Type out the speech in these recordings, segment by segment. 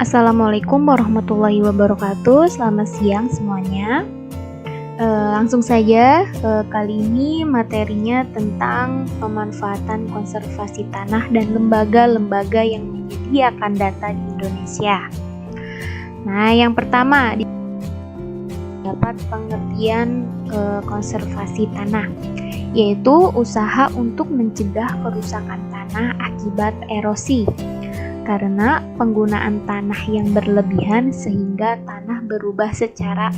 Assalamualaikum warahmatullahi wabarakatuh. Selamat siang semuanya. Langsung saja, kali ini materinya tentang pemanfaatan konservasi tanah dan lembaga-lembaga yang menyediakan data di Indonesia. Nah, yang pertama dapat pengertian konservasi tanah, yaitu usaha untuk mencegah kerusakan tanah akibat erosi karena penggunaan tanah yang berlebihan sehingga tanah berubah secara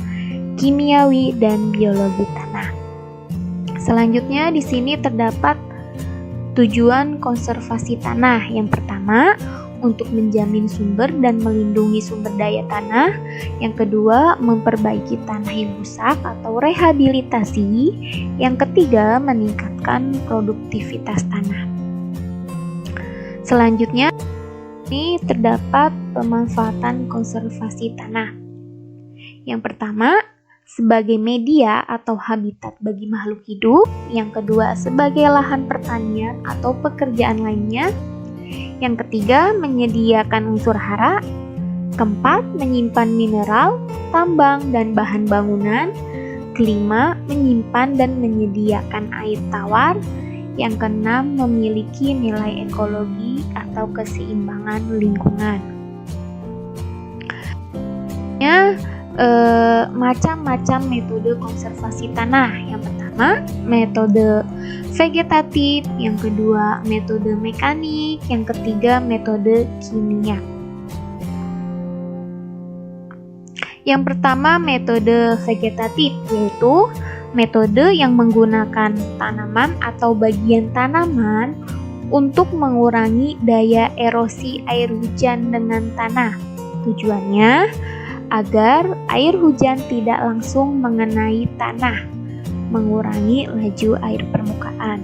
kimiawi dan biologi tanah. Selanjutnya di sini terdapat tujuan konservasi tanah. Yang pertama, untuk menjamin sumber dan melindungi sumber daya tanah. Yang kedua, memperbaiki tanah yang rusak atau rehabilitasi. Yang ketiga, meningkatkan produktivitas tanah. Selanjutnya ini terdapat pemanfaatan konservasi tanah. Yang pertama, sebagai media atau habitat bagi makhluk hidup. Yang kedua, sebagai lahan pertanian atau pekerjaan lainnya. Yang ketiga, menyediakan unsur hara. Keempat, menyimpan mineral, tambang, dan bahan bangunan. Kelima, menyimpan dan menyediakan air tawar. Yang keenam, memiliki nilai ekologi atau keseimbangan lingkungan. Macam-macam metode konservasi tanah. Yang pertama, metode vegetatif. Yang kedua, metode mekanik. Yang ketiga, metode kimia. Yang pertama, metode vegetatif, yaitu metode yang menggunakan tanaman atau bagian tanaman untuk mengurangi daya erosi air hujan dengan tanah. Tujuannya agar air hujan tidak langsung mengenai tanah, mengurangi laju air permukaan.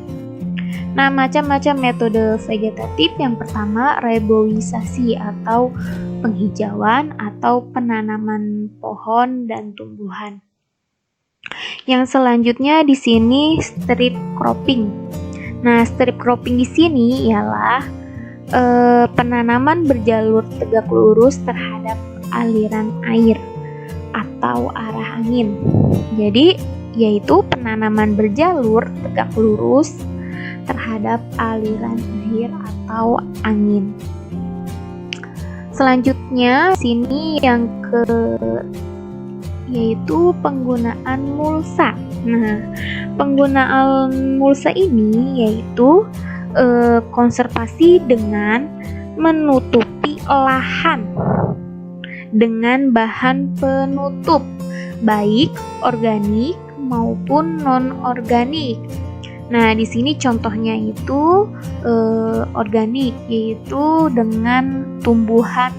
Nah, macam-macam metode vegetatif. Yang pertama, reboisasi atau penghijauan atau penanaman pohon dan tumbuhan. Yang selanjutnya di sini strip cropping. Nah, strip cropping di sini ialah penanaman berjalur tegak lurus terhadap aliran air atau arah angin. Jadi, yaitu penanaman berjalur tegak lurus terhadap aliran air atau angin. Selanjutnya, sini yang yaitu penggunaan mulsa. Nah, penggunaan mulsa ini yaitu konservasi dengan menutupi lahan dengan bahan penutup, baik organik maupun non-organik. Nah, di sini contohnya itu organik, yaitu dengan tumbuhan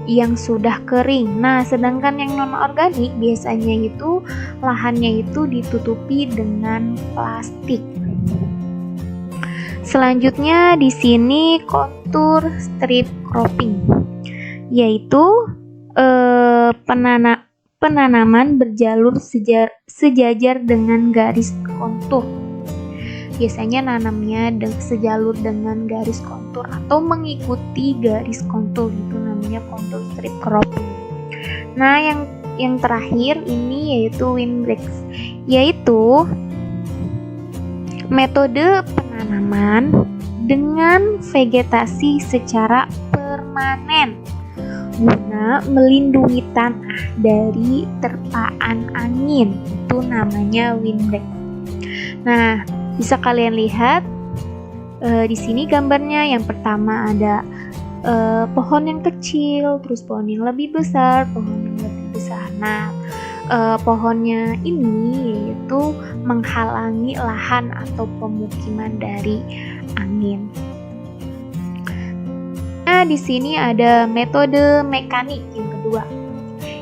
yang sudah kering. Nah, sedangkan yang non-organik biasanya itu lahannya itu ditutupi dengan plastik. Selanjutnya di sini kontur strip cropping, yaitu penanaman berjalur sejajar dengan garis kontur. Biasanya nanamnya sejalur dengan garis kontur atau mengikuti garis kontur, itu namanya kontur strip cropping. Nah, yang terakhir ini yaitu windbreak, yaitu metode penanaman dengan vegetasi secara permanen guna melindungi tanah dari terpaan angin, itu namanya windbreak. Nah, bisa kalian lihat di sini gambarnya. Yang pertama ada pohon yang kecil, terus pohon yang lebih besar, pohon yang lebih besar. Nah, pohonnya ini yaitu menghalangi lahan atau pemukiman dari angin. Nah, di sini ada metode mekanik yang kedua,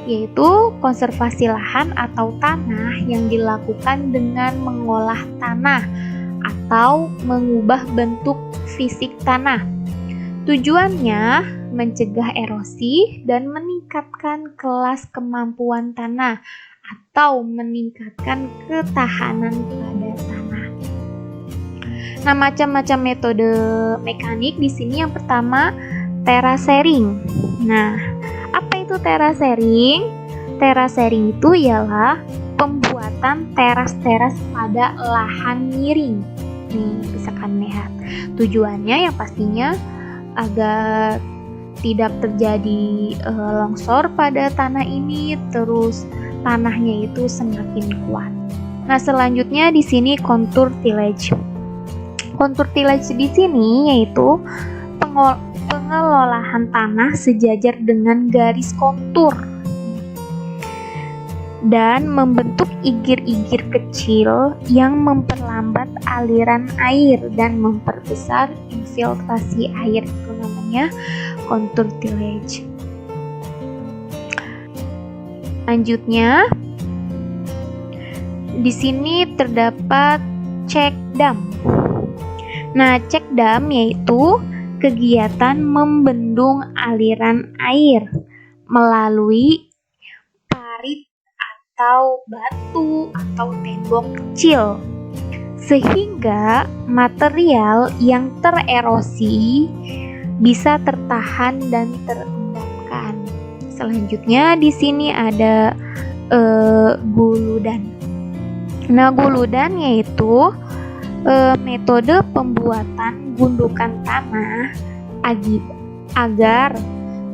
yaitu konservasi lahan atau tanah yang dilakukan dengan mengolah tanah atau mengubah bentuk fisik tanah. Tujuannya mencegah erosi dan meningkatkan kelas kemampuan tanah atau meningkatkan ketahanan pada tanah. Nah, macam-macam metode mekanik di sini. Yang pertama, terasering. Nah, apa itu terasering? Terasering itu ialah pembuatan teras-teras pada lahan miring. Nih, bisa kan lihat. Tujuannya yang pastinya agar tidak terjadi longsor pada tanah ini, terus tanahnya itu semakin kuat. Nah, selanjutnya di sini kontur tillage. Kontur tillage di sini yaitu pengelolaan tanah sejajar dengan garis kontur dan membentuk igir-igir kecil yang memperlambat aliran air dan memperbesar infiltrasi air. Itu namanya kontur tillage. Selanjutnya di sini terdapat check dam. Nah, check dam yaitu kegiatan membendung aliran air melalui parit atau batu atau tembok kecil, sehingga material yang tererosi bisa tertahan dan terendapkan. Selanjutnya di sini ada guludan. Nah, guludan yaitu metode pembuatan gundukan tanah agar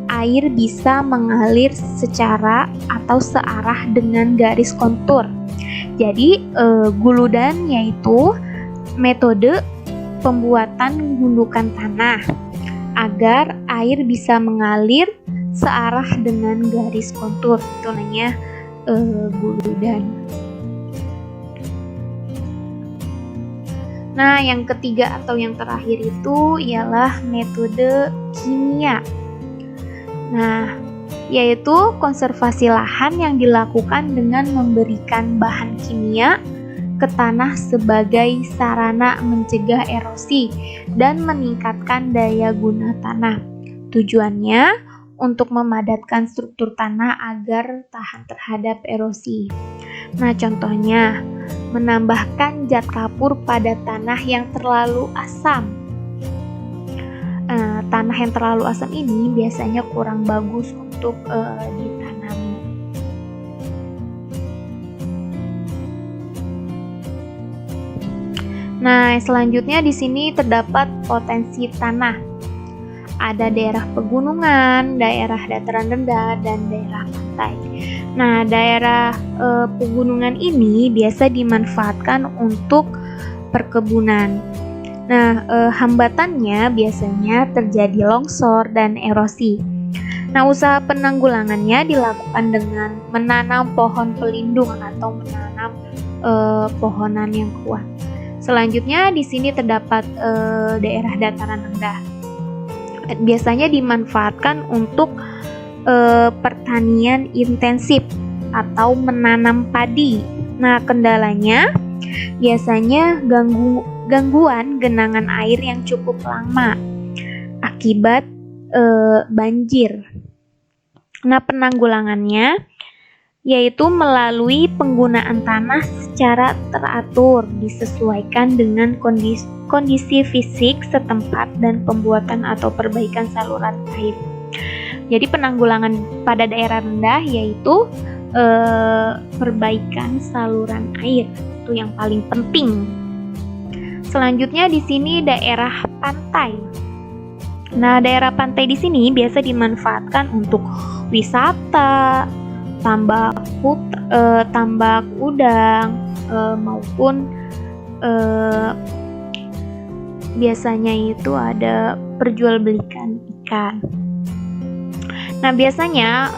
air bisa mengalir secara atau searah dengan garis kontur. Jadi guludan yaitu metode pembuatan gundukan tanah agar air bisa mengalir searah dengan garis kontur. Itu namanya guludan. Nah, yang ketiga atau yang terakhir itu ialah metode kimia. Nah, yaitu konservasi lahan yang dilakukan dengan memberikan bahan kimia ke tanah sebagai sarana mencegah erosi dan meningkatkan daya guna tanah. Tujuannya untuk memadatkan struktur tanah agar tahan terhadap erosi. Nah, contohnya menambahkan zat kapur pada tanah yang terlalu asam. Tanah yang terlalu asam ini biasanya kurang bagus untuk ditanami. Nah, selanjutnya di sini terdapat potensi tanah. Ada daerah pegunungan, daerah dataran rendah, dan daerah pantai. Nah, daerah pegunungan ini biasa dimanfaatkan untuk perkebunan. Nah, hambatannya biasanya terjadi longsor dan erosi. Nah, usaha penanggulangannya dilakukan dengan menanam pohon pelindung atau menanam pohonan yang kuat. Selanjutnya di sini terdapat daerah dataran rendah. Biasanya dimanfaatkan untuk pertanian intensif atau menanam padi. Nah, kendalanya biasanya gangguan genangan air yang cukup lama akibat banjir. Nah, penanggulangannya yaitu melalui penggunaan tanah secara teratur, disesuaikan dengan kondisi fisik setempat dan pembuatan atau perbaikan saluran air. Jadi penanggulangan pada daerah rendah yaitu perbaikan saluran air, itu yang paling penting. Selanjutnya di sini daerah pantai. Nah, daerah pantai di sini biasa dimanfaatkan untuk wisata, tambak udang, maupun biasanya itu ada perjualbelikan ikan. Nah, biasanya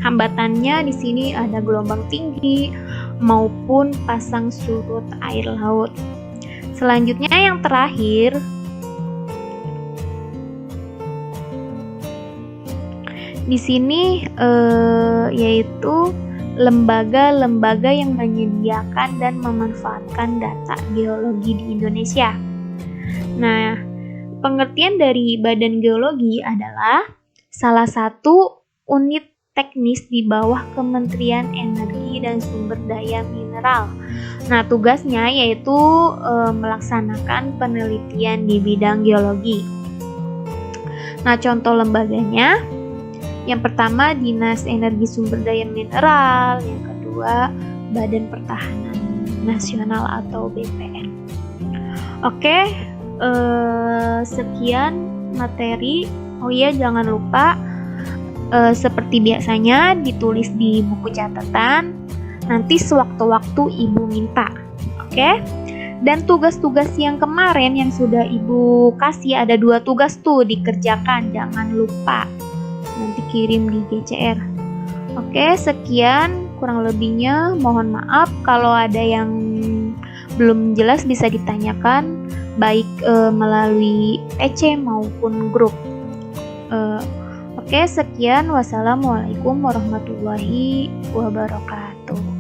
hambatannya di sini ada gelombang tinggi maupun pasang surut air laut. Selanjutnya yang terakhir di sini yaitu lembaga-lembaga yang menyediakan dan memanfaatkan data geologi di Indonesia. Nah, pengertian dari Badan Geologi adalah salah satu unit teknis di bawah Kementerian Energi dan Sumber Daya Mineral. Nah, tugasnya yaitu melaksanakan penelitian di bidang geologi. Nah, contoh lembaganya, yang pertama Dinas Energi Sumber Daya Mineral, yang kedua Badan Pertahanan Nasional atau BPN. Oke, sekian materi. Oh iya, jangan lupa seperti biasanya ditulis di buku catatan. Nanti sewaktu-waktu Ibu minta. Oke? Dan tugas-tugas yang kemarin yang sudah Ibu kasih, ada 2 tugas tuh, dikerjakan, jangan lupa. Nanti kirim di GCR. Oke, sekian, kurang lebihnya mohon maaf. Kalau ada yang belum jelas bisa ditanyakan baik melalui PC maupun grup. Oke, sekian. Wassalamualaikum warahmatullahi wabarakatuh.